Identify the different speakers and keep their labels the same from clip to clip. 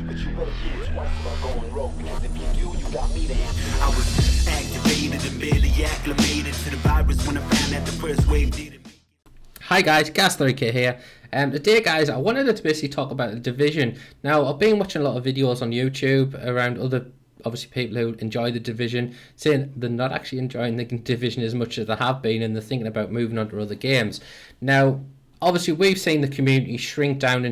Speaker 1: but you better think twice about going rogue, because if you do, you got me there. I was activated and barely acclimated to the virus when I found that the first wave didn't.
Speaker 2: Hi guys, Gas3K here. Today guys, I wanted to basically talk about the Division. Now, I've been watching a lot of videos on YouTube around other, obviously, people who enjoy the Division, saying they're not actually enjoying the Division as much as they have been, and they're thinking about moving on to other games. Now, obviously, we've seen the community shrink down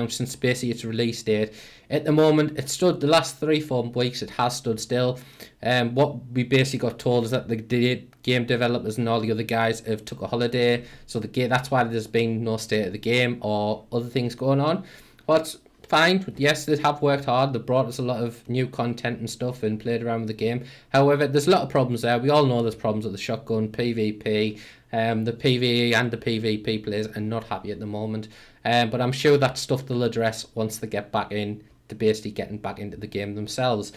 Speaker 2: since basically its release date. At the moment, it stood the last 3-4 weeks. It has stood still. What we basically got told is that the game developers and all the other guys have took a holiday, so that's why there's been no state of the game or other things going on. What's fine, yes, they have worked hard. They brought us a lot of new content and stuff and played around with the game. However, there's a lot of problems there. We all know there's problems with the shotgun, PvP. The PvE and the PvP players are not happy at the moment. But I'm sure that stuff they'll address once they get back in to basically getting back into the game themselves.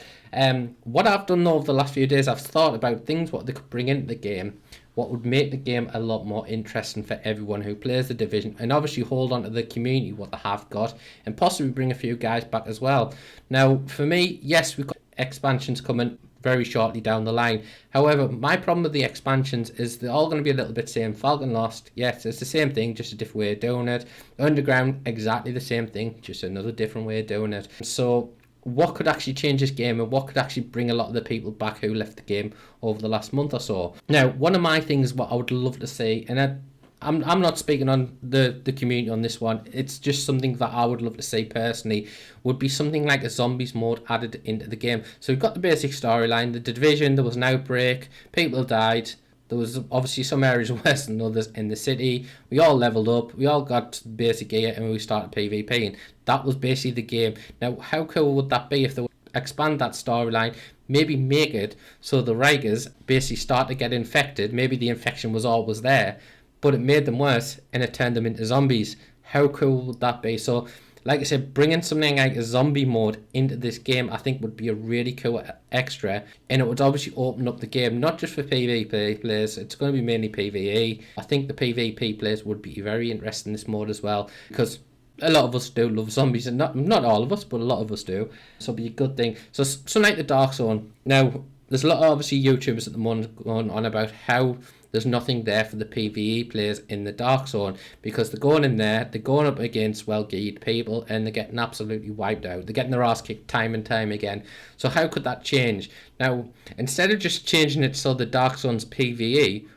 Speaker 2: What I've done over the last few days, I've thought about things what they could bring into the game, what would make the game a lot more interesting for everyone who plays the Division, and obviously hold on to the community what they have got, and possibly bring a few guys back as well. Now, for me, yes, we've got expansions coming very shortly down the line. However, my problem with the expansions is they're all going to be a little bit same. Falcon Lost, yes, it's the same thing, just a different way of doing it. Underground, exactly the same thing, just another different way of doing it. So what could actually change this game, and what could actually bring a lot of the people back who left the game over the last month or so? Now, one of my things what I would love to see, and I'm not speaking on the community on this one, it's just something that I would love to see personally, would be something like a zombies mode added into the game. So we've got the basic storyline, the Division, there was an outbreak, people died, there was obviously some areas worse than others in the city, we all leveled up, we all got basic gear, and we started PvPing. That was basically the game. Now, how cool would that be if they would expand that storyline, maybe make it so the Rikers basically start to get infected, maybe the infection was always there, but it made them worse and it turned them into zombies. How cool would that be? So, like I said, bringing something like a zombie mode into this game, I think would be a really cool extra, and it would obviously open up the game, not just for PvP players, it's going to be mainly PvE. I think the PvP players would be very interested in this mode as well, because a lot of us do love zombies, and not all of us, but a lot of us do, so it'll be a good thing. So, something like the Dark Zone. Now, there's a lot of obviously YouTubers at the moment going on about how there's nothing there for the PvE players in the Dark Zone, because they're going in there, they're going up against well-geared people, and they're getting absolutely wiped out. They're getting their ass kicked time and time again. So how could that change? Now, instead of just changing it so the Dark Zone's PvE,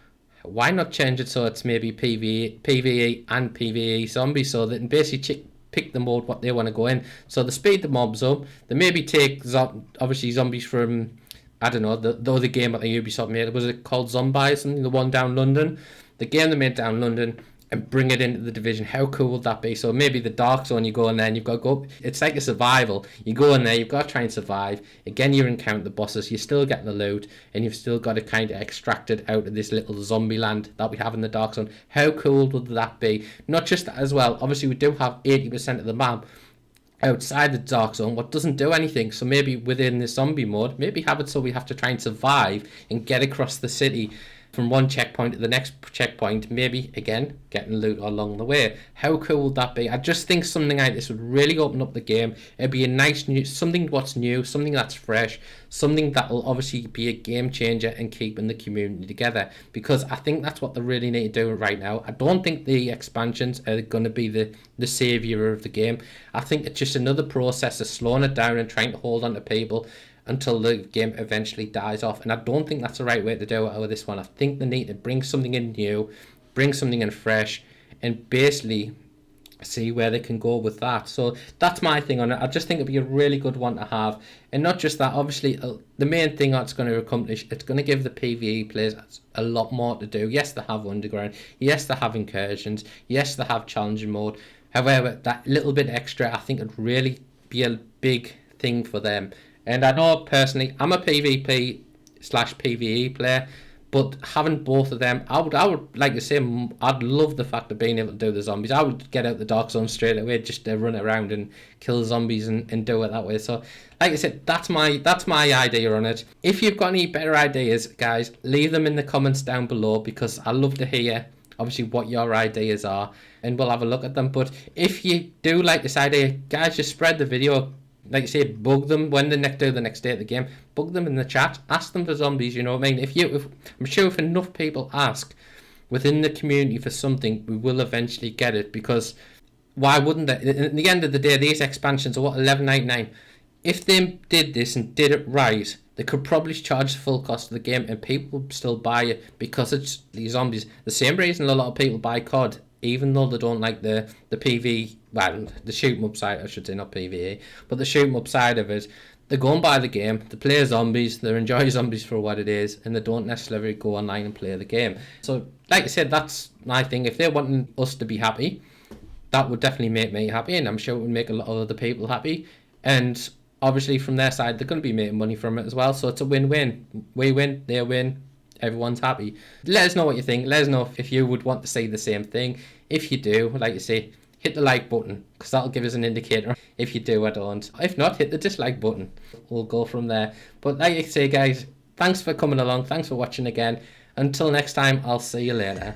Speaker 2: why not change it so it's maybe PvE and PvE zombies, so they can basically pick the mode what they want to go in. So they speed the mobs up, they maybe take obviously zombies from, I don't know, the other game that the Ubisoft made, was it called Zombie, something, the one down London? The game they made down London, and bring it into the Division. How cool would that be? So maybe the Dark Zone, you go in there and you've got to go up. It's like a survival. You go in there, you've got to try and survive. Again, you encounter the bosses, you're still getting the loot, and you've still got to kind of extract it out of this little zombie land that we have in the Dark Zone. How cool would that be? Not just that as well, obviously we do have 80% of the map outside the Dark Zone, what doesn't do anything. So maybe within the zombie mode, maybe have it so we have to try and survive and get across the city from one checkpoint to the next checkpoint, maybe again getting loot along the way. How cool would that be? I just think something like this would really open up the game. It'd be a nice new, something what's new, something that's fresh, something that will obviously be a game changer and keeping the community together, because I think that's what they really need to do right now. I don't think the expansions are going to be the saviour of the game. I think it's just another process of slowing it down and trying to hold on to people until the game eventually dies off, and I don't think that's the right way to do it with this one. I think they need to bring something in new, bring something in fresh, and basically see where they can go with that. So that's my thing on it. I just think it'd be a really good one to have, and not just that, obviously the main thing that's going to accomplish, it's going to give the PvE players a lot more to do. Yes, they have underground, yes they have incursions, yes they have challenging mode. However, that little bit extra, I think it'd really be a big thing for them. And I know personally, I'm a PvP/PvE player, but having both of them, I would like to say, I'd love the fact of being able to do the zombies. I would get out the Dark Zone straight away just to run around and kill zombies and do it that way. So, like I said, that's my idea on it. If you've got any better ideas, guys, leave them in the comments down below, because I love to hear obviously what your ideas are, and we'll have a look at them. But if you do like this idea, guys, just spread the video. like you say, bug them when they do the next day at the game. Bug them in the chat. Ask them for zombies. You know what I mean? If I'm sure if enough people ask within the community for something, we will eventually get it. Because why wouldn't they? At the end of the day, these expansions are what, $11.99. If they did this and did it right, they could probably charge the full cost of the game and people would still buy it because it's these zombies. The same reason a lot of people buy COD, even though they don't like the PV, well, the shoot 'em up side, I should say, not PvE, but the shoot 'em up side of it. They go and buy the game, they play zombies, they enjoy zombies for what it is, and they don't necessarily go online and play the game. So, like I said, that's my thing. If they're wanting us to be happy, that would definitely make me happy, and I'm sure it would make a lot of other people happy. And obviously from their side, they're going to be making money from it as well, so it's a win-win. We win, they win, everyone's happy. Let us know what you think. Let us know if you would want to see the same thing. If you do, like you say, hit the like button, because that'll give us an indicator. If you do, I don't. If not, hit the dislike button. We'll go from there. But like I say, guys, thanks for coming along. Thanks for watching again. Until next time, I'll see you later.